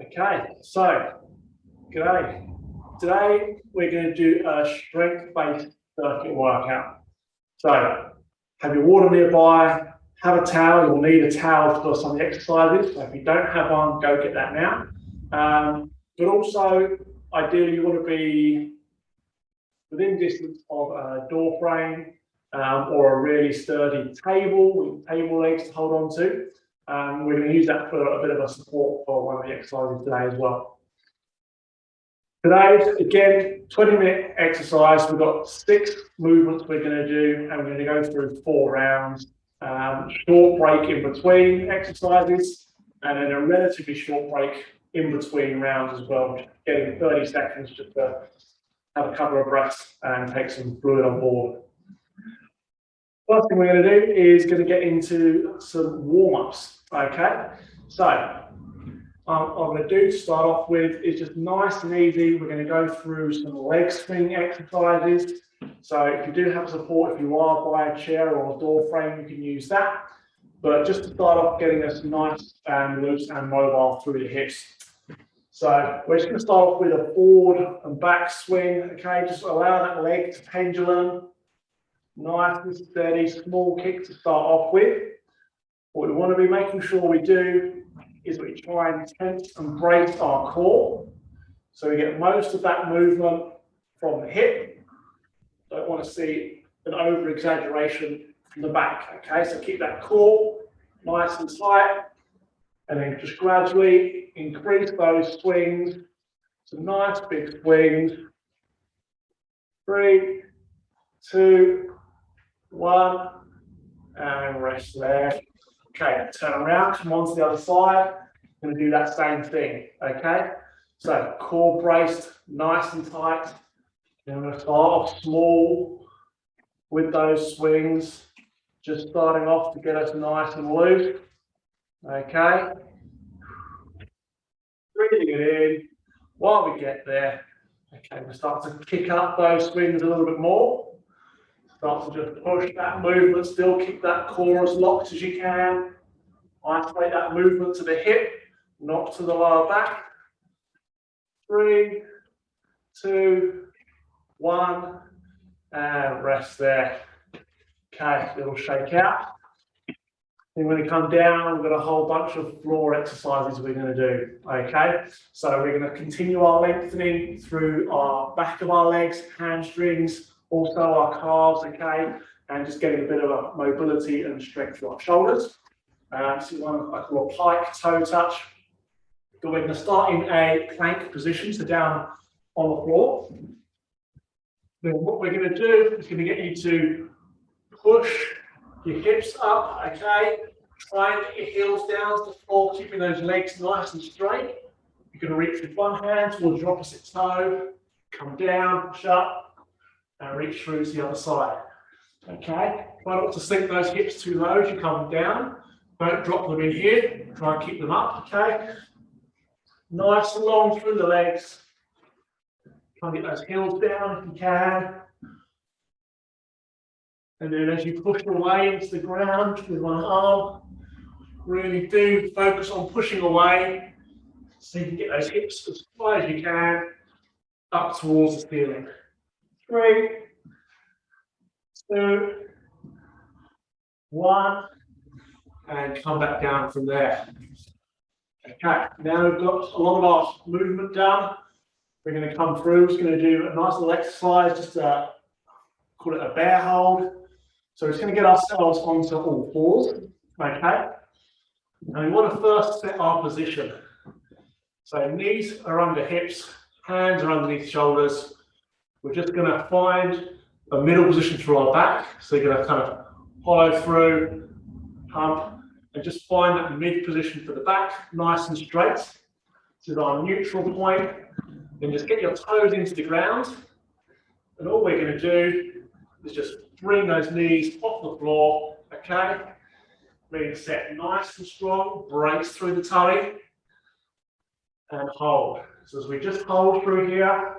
Okay, so g'day. Today we're going to do a strength-based circuit workout. So have your water nearby, have a towel. You'll need a towel for some of the exercises. So if you don't have one, go get that now. But also, ideally, you want to be within distance of a door frame or a really sturdy table with table legs to hold on to. We're going to use that for a bit of a support for one of the exercises today as well. Today, again, 20-minute exercise. We've got 6 movements we're going to do, and we're going to go through 4 rounds. Short break in between exercises, and then a relatively short break in between rounds as well, getting 30 seconds just to have a couple of breaths and take some fluid on board. First thing we're going to do is going to get into some warm-ups. Okay, so I'm going to do to start off with is just nice and easy. We're going to go through some leg swing exercises. So if you do have support, if you are by a chair or a door frame, you can use that. But just to start off, getting us nice and loose and mobile through the hips. So we're just going to start off with a forward and back swing. Okay, just allow that leg to pendulum. Nice and steady, small kick to start off with. What we want to be making sure we do is we try and tense and brace our core. So we get most of that movement from the hip. Don't want to see an over-exaggeration from the back. Okay, so keep that core nice and tight. And then just gradually increase those swings. Some nice big swings. 3, 2, 1, and rest there. Okay, turn around, come on to the other side. I'm going to do that same thing. Okay, so core braced, nice and tight. And I'm going to start off small with those swings, just starting off to get us nice and loose. Okay, breathing it in while we get there. Okay, we'll start to kick up those swings a little bit more. Start to just push that movement, still keep that core as locked as you can. Isolate that movement to the hip, not to the lower back. 3, 2, 1, and rest there. Okay, little shake out. Then when we come down, we've got a whole bunch of floor exercises we're going to do. Okay, so we're going to continue our lengthening through our back of our legs, hamstrings, also our calves, okay, and just getting a bit of a mobility and strength through our shoulders. So one I call a Pike Toe Touch. So we're going to start in a plank position, so down on the floor. Then what we're going to do is going to get you to push your hips up, okay? Try and get your heels down to the floor, keeping those legs nice and straight. You're going to reach with one hand towards your opposite toe, come down, push up, and reach through to the other side. Okay? Try not to sink those hips too low as you come down. Don't drop them in here. Try and keep them up, okay? Nice and long through the legs. Try and get those heels down if you can. And then as you push away into the ground with one arm, really do focus on pushing away so you can get those hips as high as you can up towards the ceiling. 3, 2, 1, and come back down from there. Okay, now we've got a lot of our movement done. We're going to come through. We're just going to do a nice little exercise, just call it a bear hold. So we're just going to get ourselves onto all fours. Okay, and we want to first set our position. So knees are under hips, hands are underneath shoulders. We're just going to find a middle position through our back. So you're going to kind of follow through, pump, and just find that mid position for the back, nice and straight. This is our neutral point. Then just get your toes into the ground. And all we're going to do is just bring those knees off the floor, okay? Being set nice and strong, brace through the tummy, and hold. So as we just hold through here,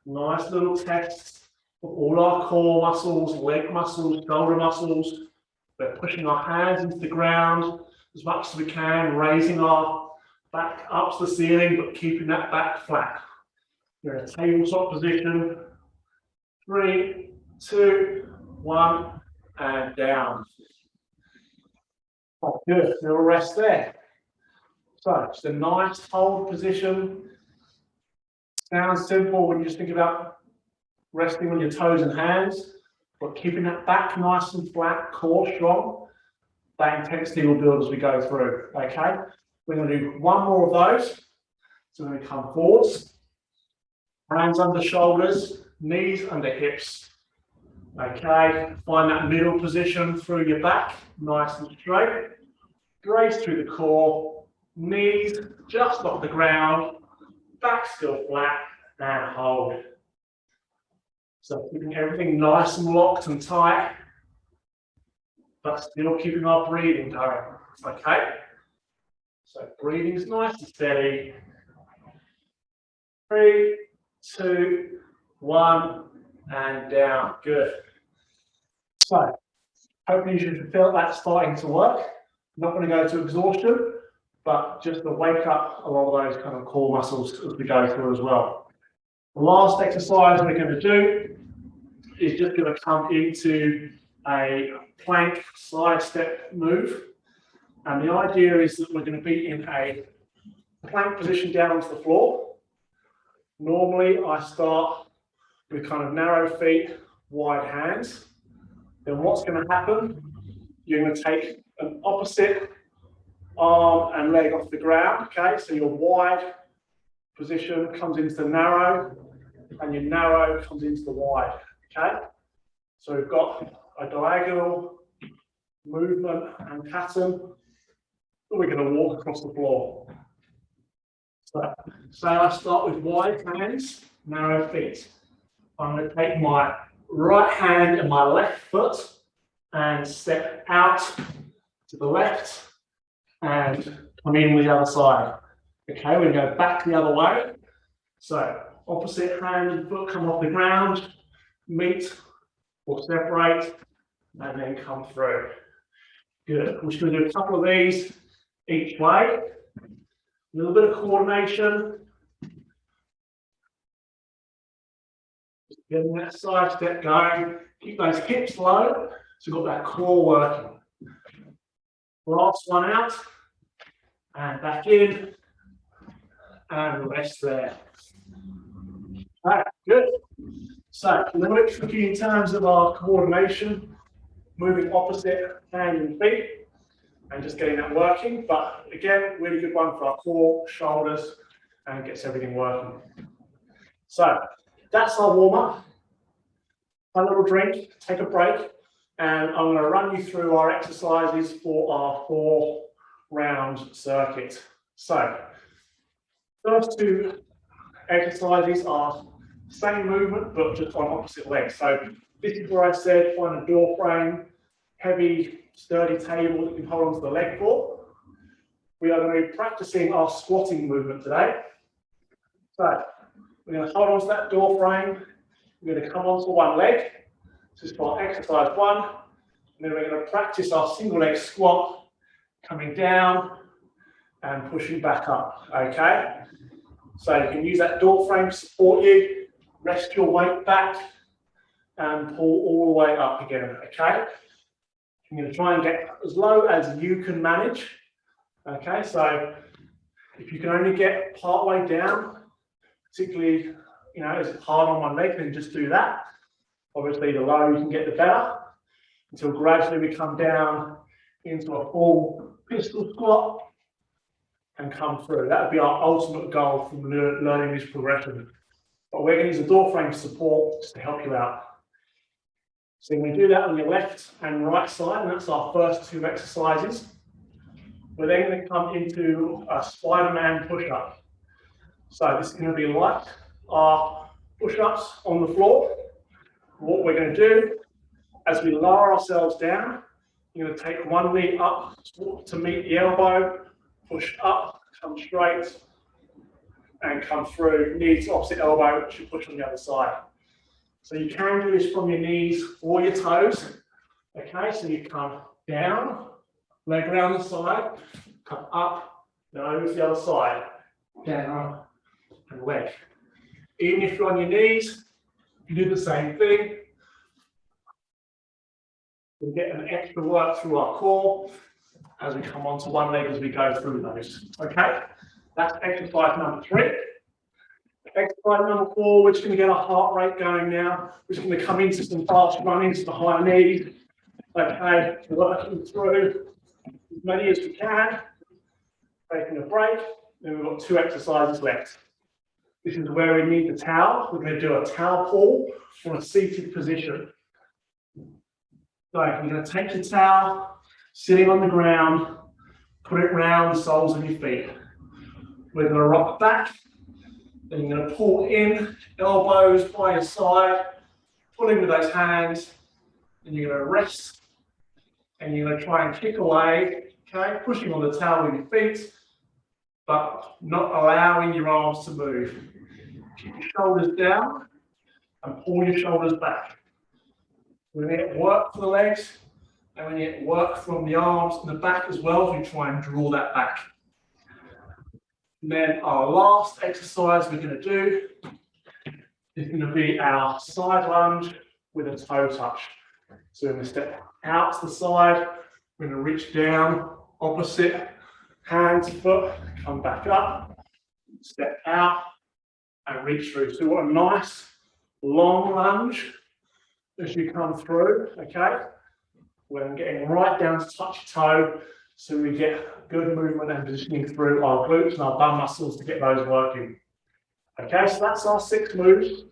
nice little test of all our core muscles, leg muscles, shoulder muscles. We're pushing our hands into the ground as much as we can, raising our back up to the ceiling, but keeping that back flat. You're in a tabletop position. 3, 2, 1, and down. Oh, good, little rest there. So it's a nice hold position. Sounds simple when you just think about resting on your toes and hands, but keeping that back nice and flat, core strong. That intensity will build as we go through, okay? We're going to do one more of those. So we're going to come forwards, hands under shoulders, knees under hips. Okay, find that middle position through your back, nice and straight. Grace through the core, knees just off the ground, back still flat, and hold. So keeping everything nice and locked and tight, but still keeping our breathing going, okay? So breathing is nice and steady. 3, 2, 1, and down. Good. So, hopefully you should feel that starting to work. Not going to go to exhaustion, but just to wake up a lot of those kind of core muscles as we go through as well. The last exercise we're going to do is just going to come into a plank side step move. And the idea is that we're going to be in a plank position down onto the floor. Normally, I start with kind of narrow feet, wide hands. Then what's going to happen, you're going to take an opposite arm and leg off the ground, okay? So your wide position comes into the narrow, and your narrow comes into the wide, okay? So we've got a diagonal movement and pattern that we're going to walk across the floor. So say I start with wide hands, narrow feet. I'm going to take my right hand and my left foot and step out to the left and come in with the other side. Okay, we go back the other way. So opposite hand and foot come off the ground, meet or separate, and then come through. Good. We're just going to do a couple of these each way. A little bit of coordination. Just getting that side step going. Keep those hips low, so we've got that core working. Last one out, and back in, and rest there. All right, good. So a little bit tricky in terms of our coordination, moving opposite hand and feet, and just getting that working. But again, really good one for our core, shoulders, and gets everything working. So that's our warm up. A little drink, take a break, and I'm going to run you through our exercises for our 4-round circuit. So first 2 exercises are same movement, but just on opposite legs. So this is where I said find a door frame, heavy, sturdy table that you can hold onto the leg for. We are going to be practicing our squatting movement today. So we're going to hold onto that door frame. We're going to come onto one leg. This is for exercise 1. And then we're going to practice our single leg squat, coming down and pushing back up. Okay? So you can use that door frame to support you. Rest your weight back and pull all the way up again. Okay? I'm going to try and get as low as you can manage. Okay? So if you can only get part way down, particularly, you know, is it hard on one leg, then just do that. Obviously, the lower you can get, the better, until gradually we come down into a full pistol squat and come through. That would be our ultimate goal from learning this progression. But we're going to use a door frame support just to help you out. So you're going to do that on your left and right side, and that's our first 2 exercises. We're then going to come into a Spider-Man push-up. So this is going to be like our push-ups on the floor. What we're going to do, as we lower ourselves down, you're going to take one knee up to meet the elbow, push up, come straight, and come through. Knee to opposite elbow, which you push on the other side. So you can do this from your knees or your toes. Okay, so you come down, leg around the side, come up, Now over to the other side. Down and leg. Even if you're on your knees, you do the same thing. We get an extra work through our core as we come onto one leg as we go through those. Okay, that's exercise number 3. Exercise number 4, we're just going to get our heart rate going now. We're just going to come into some fast running to the higher knees. Okay, working through as many as we can. Taking a break. Then we've got 2 exercises left. This is where we need the towel. We're going to do a towel pull from a seated position. So you're going to take your towel, sitting on the ground, put it round the soles of your feet. We're going to rock back. Then you're going to pull in, elbows by your side, pulling with those hands. And you're going to rest. And you're going to try and kick away, okay, pushing on the towel with your feet, but not allowing your arms to move. Keep your shoulders down and pull your shoulders back. We're going to get work for the legs, and we're going to get work from the arms and the back as well as we try and draw that back. And then our last exercise we're going to do is going to be our side lunge with a toe touch. So we're going to step out to the side, we're going to reach down, opposite, hands, foot, come back up, step out and reach through. So what a nice long lunge as you come through, okay? We're getting right down to touch your toe so we get good movement and positioning through our glutes and our bum muscles to get those working. Okay, so that's our 6 moves.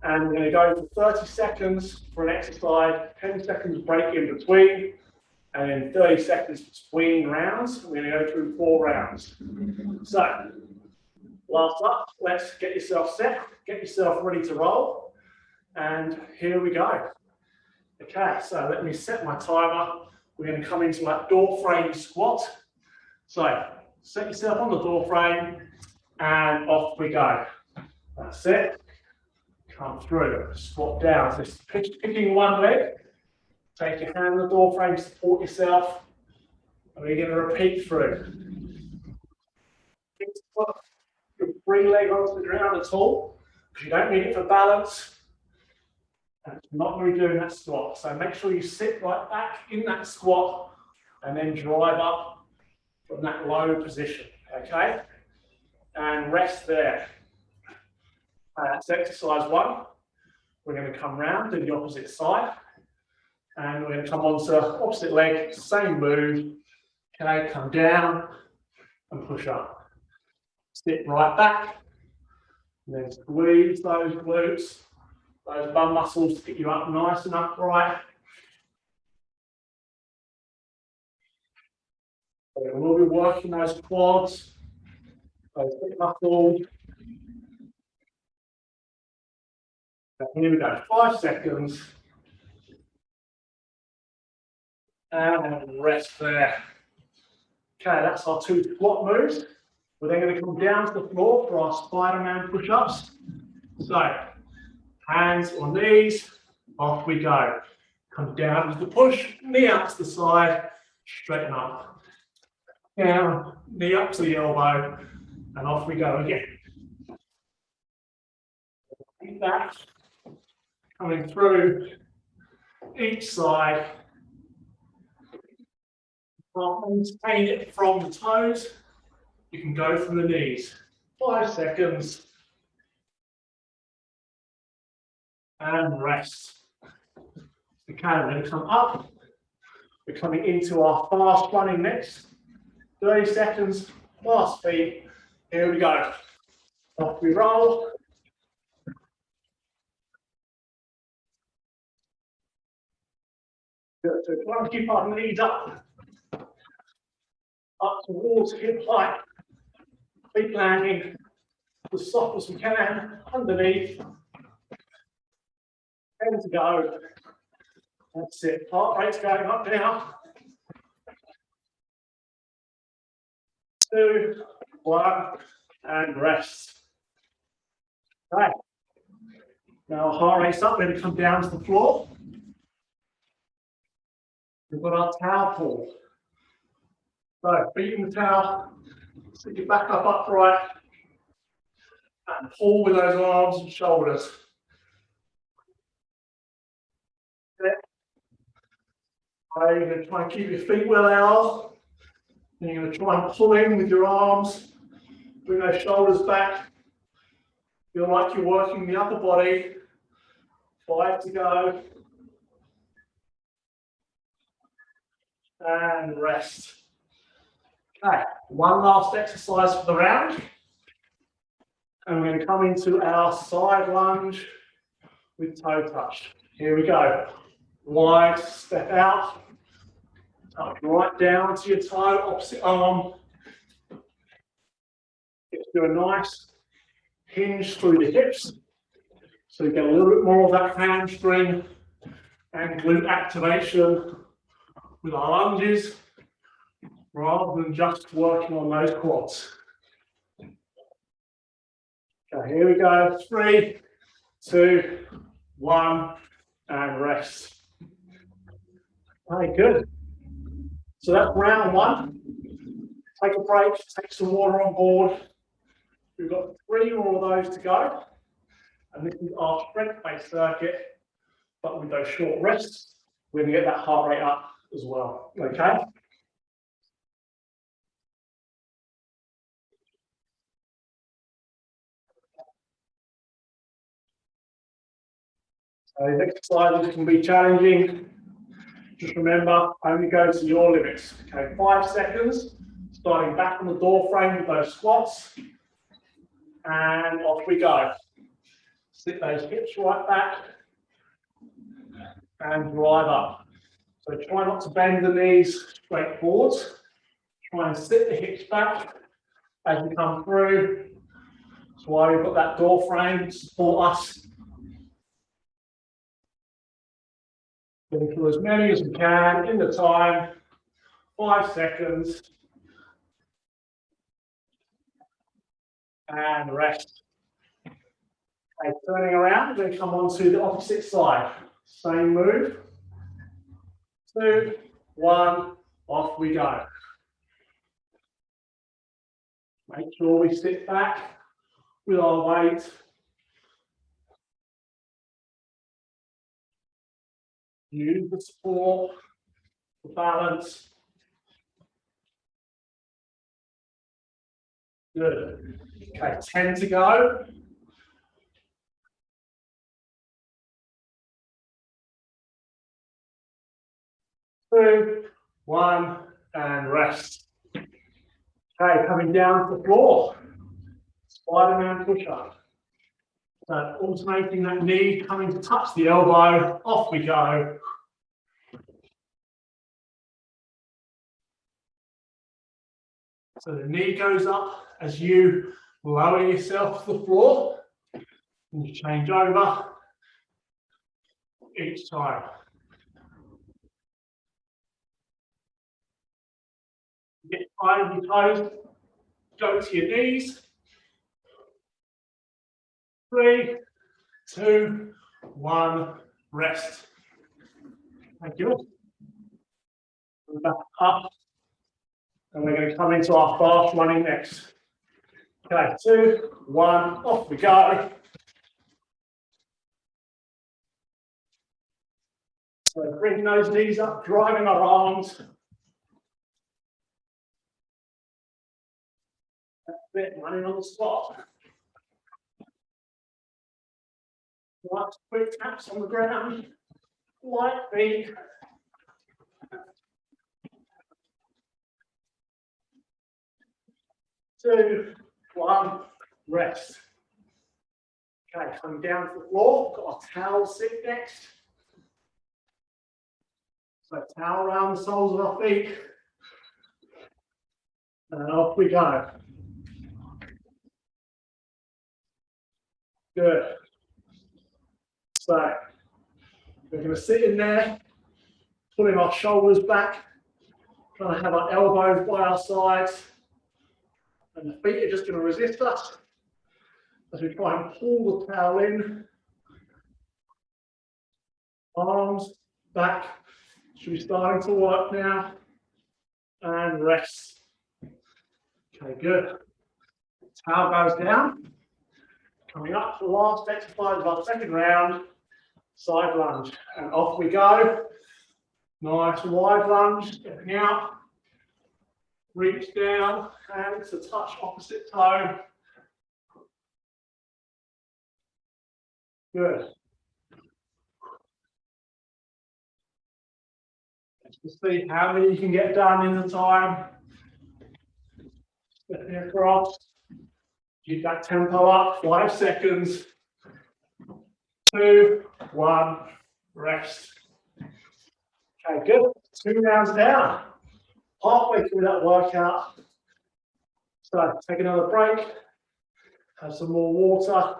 And we're going to go for 30 seconds for an exercise, 10 seconds break in between, and then 30 seconds between rounds. We're going to go through 4 rounds. So, last up, let's get yourself set, get yourself ready to roll, and here we go. Okay, so let me set my timer. We're going to come into that door frame squat. So, set yourself on the door frame, and off we go. That's it. Come through, squat down. So picking one leg, take your hand on the door frame, support yourself, and we're going to repeat through. Put your free leg onto the ground at all, because you don't need it for balance. And it's not really doing that squat. So make sure you sit right back in that squat and then drive up from that low position, okay? And rest there. That's exercise 1. We're going to come round to the opposite side, and we're going to come onto opposite leg, same move. Okay, come down and push up. Sit right back, and then squeeze those glutes, those bum muscles to get you up nice and upright. So we'll be working those quads, those hip muscles. Here we go, 5 seconds. And rest there. Okay, that's our 2 squat moves. We're then going to come down to the floor for our Spider-Man push-ups. So, hands or knees, off we go. Come down to the push, knee up to the side, straighten up. Down, knee up to the elbow, and off we go again. Keep that. Coming through each side. Maintain it from the toes. You can go from the knees. 5 seconds. And rest. Okay, we're going to come up. We're coming into our fast running next. 30 seconds, fast feet. Here we go. Off we roll. So try and keep our knees up towards hip height. Feet landing as soft as we can underneath. 10 to go. That's it. Heart rate's going up now. 2, 1, and rest. Right. Now our heart rate's up. We're going to come down to the floor. We've got our towel pull. So feet in the towel, sit your back up upright, and pull with those arms and shoulders. Okay. Right, you're going to try and keep your feet where they are. And you're going to try and pull in with your arms, bring those shoulders back. Feel like you're working the upper body. 5 to go. And rest. Okay, one last exercise for the round. And we're going to come into our side lunge with toe touch. Here we go. Wide, step out. Touch right down to your toe, opposite arm. Let's do a nice hinge through the hips. So you get a little bit more of that hamstring and glute activation with our lunges, rather than just working on those quads. Okay, here we go. 3, 2, 1, and rest. Okay, good. So that's round 1. Take a break, take some water on board. We've got 3 more of those to go. And this is our strength-based circuit, but with those short rests, we're going to get that heart rate up as well. Okay? So these exercises can be challenging. Just remember, only go to your limits. Okay, 5 seconds, starting back on the door frame with those squats. And off we go. Sit those hips right back and drive up. So try not to bend the knees straight forwards. Try and sit the hips back as you come through. That's why we've got that door frame to support us. Getting through as many as we can in the time. 5 seconds. And rest. Okay, turning around, then come on to the opposite side. Same move. 2, 1, off we go. Make sure we sit back with our weight. Use the support for balance. Good. Okay, 10 to go. Two, 1, and rest. Okay, coming down to the floor. Spider-Man push-up. So alternating that knee, coming to touch the elbow. Off we go. So the knee goes up as you lower yourself to the floor. And you change over each time. Get tight of your toes, go to your knees. 3, 2, 1, rest. Thank you. Back up. And we're going to come into our fast running next. Okay, 2, 1, off we go. So bring those knees up, driving our arms. That's it, running on the spot. Right, quick taps on the ground, light feet. 2, 1, rest. Okay, coming down to the floor, got our towel sit next. So towel around the soles of our feet. And off we go. Good. So we're going to sit in there, pulling our shoulders back, trying to have our elbows by our sides. And the feet are just going to resist us as we try and pull the towel in. Arms back. Should be starting to work now. And rest. Okay, good. Towel goes down. Coming up to the last exercise of our second round, side lunge. And off we go. Nice wide lunge, stepping out. Reach down, hands to touch opposite toe. Good. Let's see how many you can get done in the time. Stepping across. Keep that tempo up, 5 seconds. 2, 1, rest. Okay, good. 2 rounds down. Halfway through that workout. So take another break, have some more water,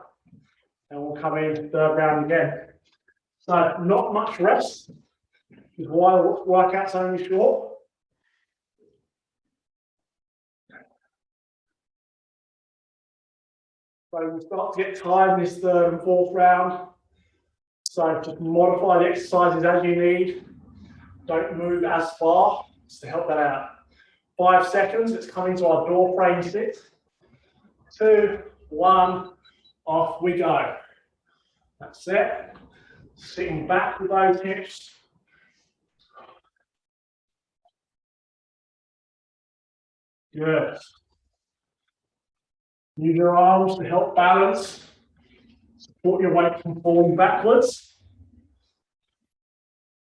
and we'll come in third round again. So not much rest, is why the workout's only short. So we start to get tired in this third and fourth round. So just modify the exercises as you need. Don't move as far, just to help that out. 5 seconds, let's come into our door frame sit. 2, 1, off we go. That's it. Sitting back with those hips. Good. Use your arms to help balance. Support your weight from falling backwards.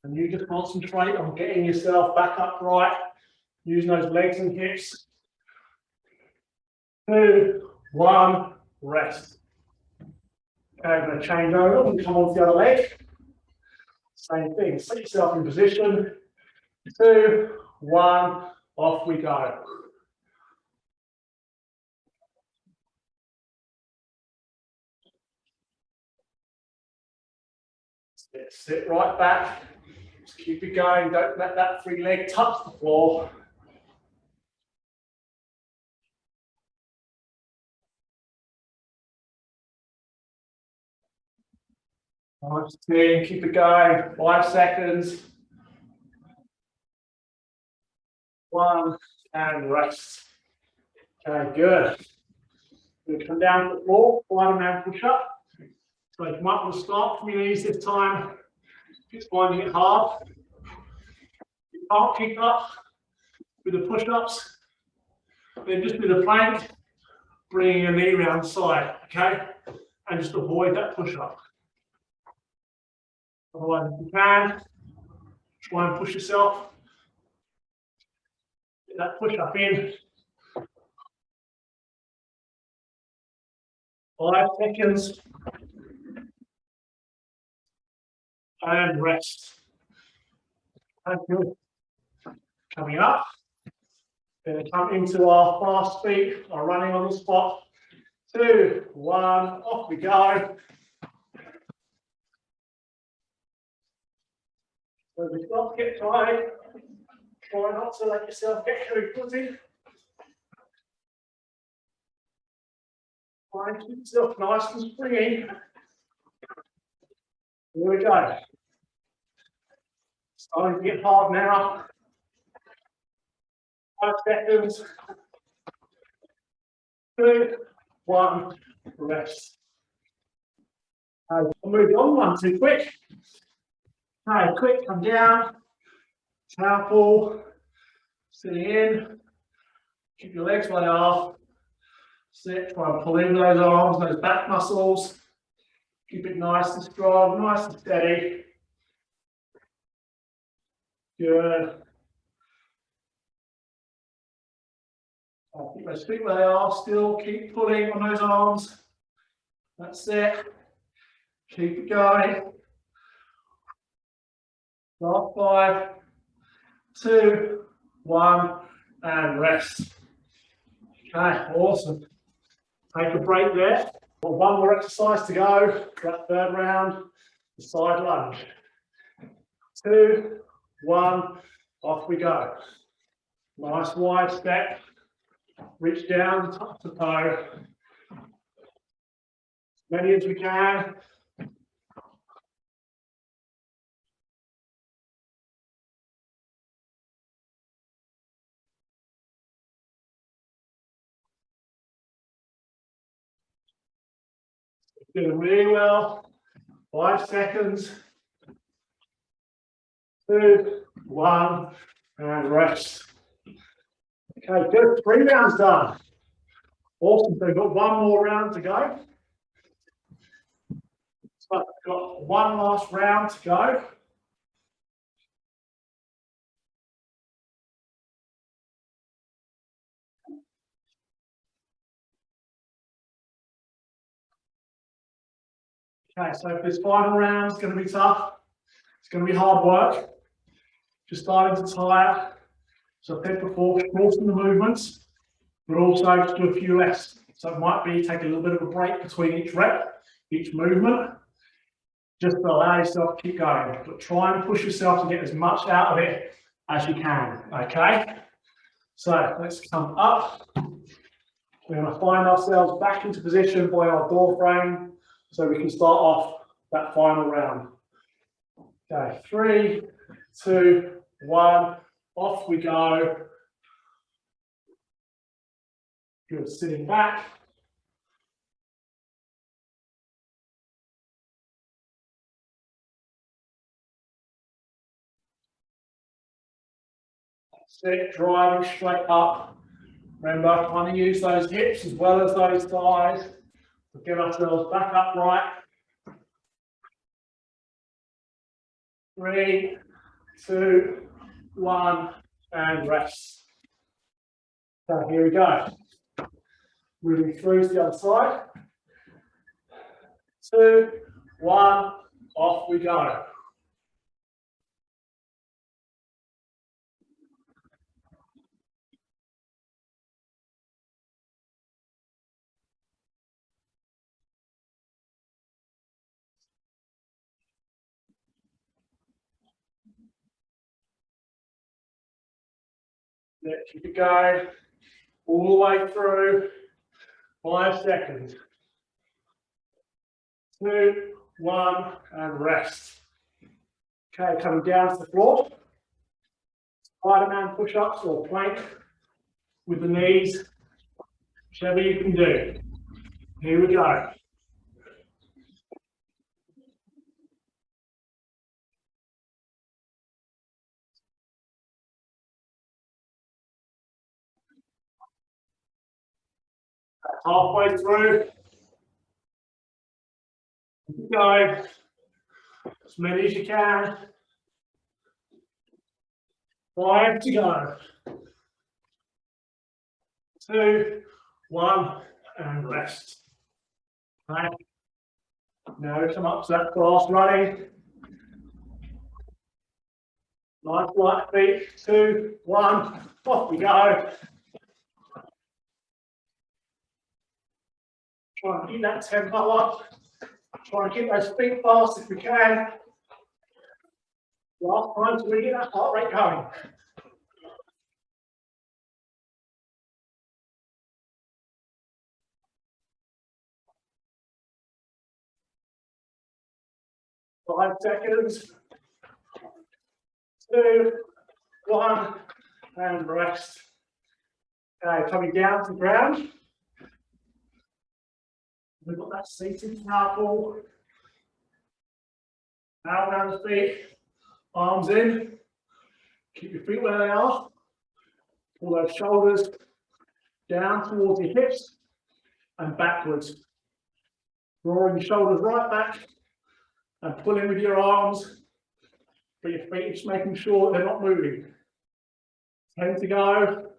And you just concentrate on getting yourself back upright, using those legs and hips. 2, 1, rest. Okay, I'm going to change over and come on to the other leg. Same thing, set yourself in position. 2, 1, off we go. Sit right back. Just keep it going. Don't let that free leg touch the floor. Nice thing. Keep it going. 5 seconds. 1 and rest. Okay, good. We'll come down to the floor. Spider-Man push-up. So you might want to start from your knees this time. If you're finding it hard, you can't keep up with the push-ups, then just do the plank, bringing your knee around the side, okay? And just avoid that push-up. Otherwise, if you can, try and push yourself. Get that push-up in. 5 seconds. And rest. And good. Coming up. Then come into our fast feet, our running on the spot. 2, 1, off we go. So we start to get tired. Try not to let yourself get heavy footed. Try and keep yourself nice and springy. Here we go. Starting to get hard now. 5 seconds. 2, 1, rest. I moved on 1 too quick. Okay, quick, come down. Towel pull. Sitting in. Keep your legs where they are. Sit, try and pull in those arms, those back muscles. Keep it nice and strong, nice and steady. Good. Keep those feet where they are, still keep pulling on those arms. That's it. Keep it going. Last 5, 2, 1, and rest. Okay, awesome. Take a break there. Got 1 more exercise to go for that third round, the side lunge. 2, 1, off we go. Nice wide step. Reach down, touch the toe. As many as we can. Doing really well. 5 seconds. 2, 1, and rest. Okay, good. 3 rounds done. Awesome. So we've got 1 more round to go. So I've got 1 last round to go. Okay, so this final round is going to be tough. It's going to be hard work. Just starting to tire. So I've said before, shorten the movements, but also just do a few less. So it might be take a little bit of a break between each rep, each movement, just to allow yourself to keep going. But try and push yourself to get as much out of it as you can, okay? So let's come up. We're going to find ourselves back into position by our door frame so we can start off that final round. Okay, 3, 2, 1, off we go. Good, sitting back. Sit, driving straight up. Remember, trying to use those hips as well as those thighs to get ourselves back upright. 3, 2, 1, and rest. So here we go. Moving through to the other side. 2, 1, off we go. Let's keep it going all the way through. 5 seconds. 2, 1, and rest. Okay, coming down to the floor. Spider-Man push-ups or plank with the knees, whichever you can do. Here we go. Halfway through. Keep going. As many as you can. 5 to go. 2, 1, and rest. Right. Now come up to that fast running. Nice light feet. 2, 1, off we go. Try and keep that tempo up. Try and keep those feet fast if we can. Last time to really get that heart rate going. Five seconds. 2, 1, and rest. Okay, coming down to the ground. We've got that seated power ball. Now around the feet, arms in. Keep your feet where they are. Pull those shoulders down towards your hips and backwards. Drawing your shoulders right back and pulling with your arms, but your feet just making sure they're not moving. 10 to go.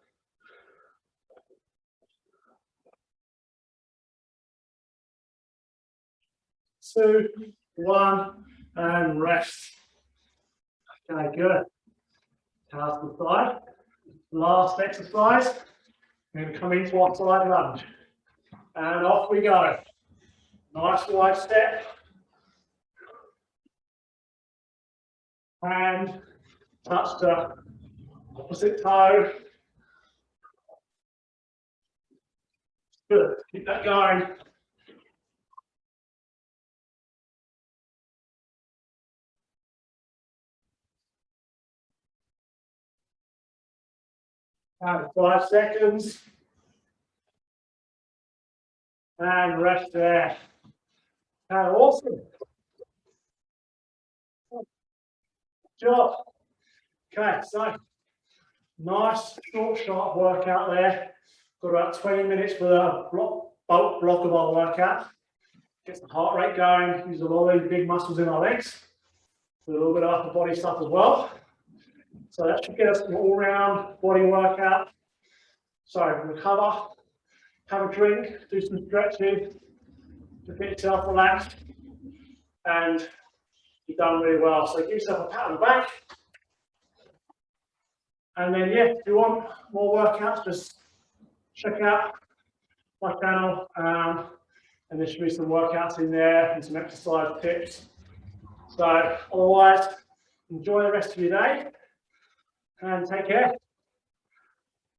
Two, 1, and rest. Okay, good. Pass the side. Last exercise. We're going to come into our side lunge. And off we go. Nice wide step. And touch the opposite toe. Good. Keep that going. And 5 seconds. And rest there. Okay, awesome. Good job. Okay, so nice, short, sharp workout there. Got about 20 minutes for the bulk block of our workout. Gets the heart rate going, use a lot of these big muscles in our legs. A little bit of upper body stuff as well. So that should get us an all-round body workout. So recover, have a drink, do some stretching to get yourself relaxed, and you've done really well. So give yourself a pat on the back. And then, yeah, if you want more workouts, just check out my channel. And there should be some workouts in there and some exercise tips. So otherwise, enjoy the rest of your day and take care.